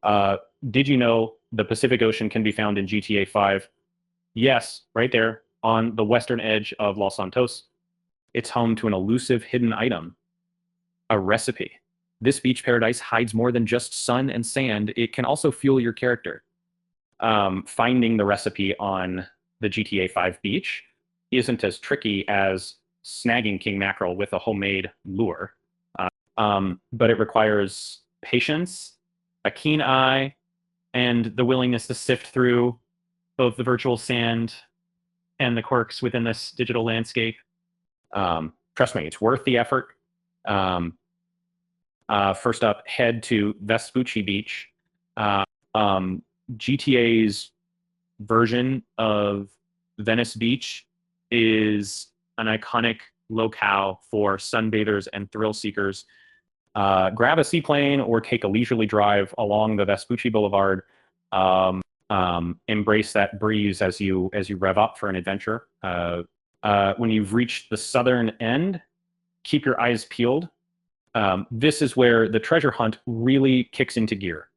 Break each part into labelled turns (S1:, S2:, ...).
S1: Uh, did you know the Pacific Ocean can be found in GTA 5? Yes, right there on the western edge of Los Santos. It's home to an elusive hidden item, a recipe. This beach paradise hides more than just sun and sand. It can also fuel your character. Finding the recipe on the GTA 5 beach isn't as tricky as snagging king mackerel with a homemade lure, but it requires patience, a keen eye, and the willingness to sift through both the virtual sand and the quirks within this digital landscape. Trust me, it's worth the effort. Um, First up, head to Vespucci Beach. Uh, um, GTA's version of Venice Beach is an iconic locale for sunbathers and thrill seekers. Grab a seaplane or take a leisurely drive along the Vespucci Boulevard. Embrace that breeze as you rev up for an adventure. When you've reached the southern end, keep your eyes peeled. This is where the treasure hunt really kicks into gear.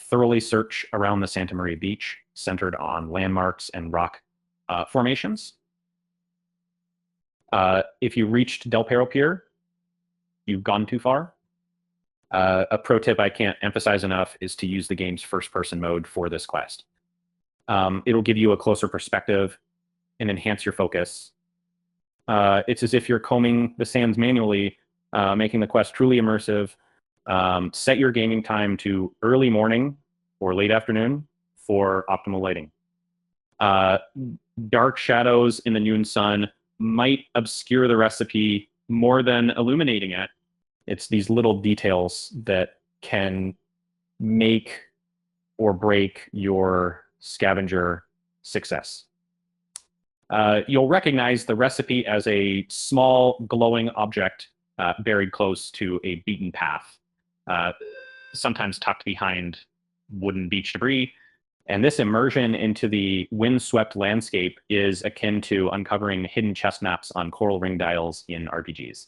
S1: Thoroughly search around the Santa Maria Beach, centered on landmarks and rock formations. If you reached Del Perro Pier, you've gone too far. A pro tip I can't emphasize enough is to use the game's first-person mode for this quest. It'll give you a closer perspective and enhance your focus. It's as if you're combing the sands manually, making the quest truly immersive. Set your gaming time to early morning or late afternoon for optimal lighting. Dark shadows in the noon sun might obscure the recipe more than illuminating it. It's these little details that can make or break your scavenger success. You'll recognize the recipe as a small glowing object buried close to a beaten path, sometimes tucked behind wooden beach debris. And this immersion into the windswept landscape is akin to uncovering hidden chest maps on coral ring dials in RPGs.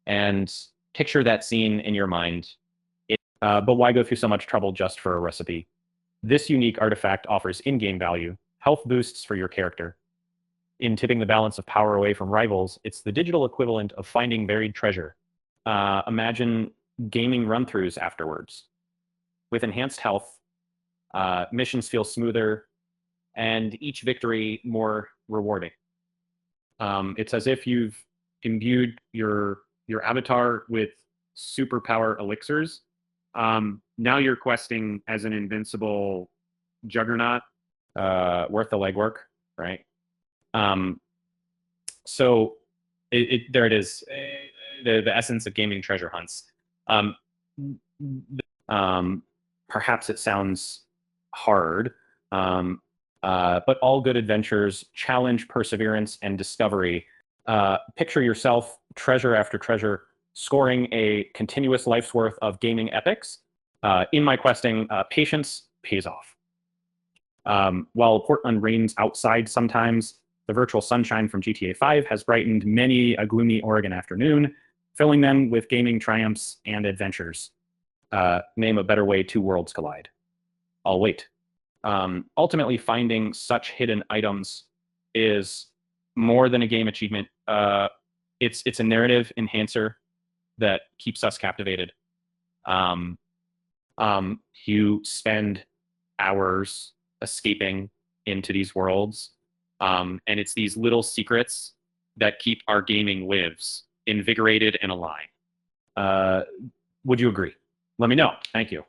S1: And picture that scene in your mind. But why go through so much trouble just for a recipe? This unique artifact offers in-game value, health boosts for your character. In tipping the balance of power away from rivals, it's the digital equivalent of finding buried treasure. Imagine gaming run-throughs afterwards. With enhanced health, missions feel smoother, and each victory more rewarding. It's as if you've imbued your avatar with superpower elixirs. Now you're questing as an invincible juggernaut, worth the legwork, right? So there it is, the essence of gaming treasure hunts. Perhaps it sounds hard, but all good adventures challenge perseverance and discovery. Picture yourself, treasure after treasure, scoring a continuous life's worth of gaming epics. In my questing, patience pays off. While Portland rains outside sometimes, the virtual sunshine from GTA 5 has brightened many a gloomy Oregon afternoon, filling them with gaming triumphs and adventures. Name a better way two worlds collide. I'll wait. Ultimately, finding such hidden items is more than a game achievement. It's a narrative enhancer that keeps us captivated. You spend hours escaping into these worlds, and it's these little secrets that keep our gaming lives invigorated and alive. Would you agree? Let me know. Thank you.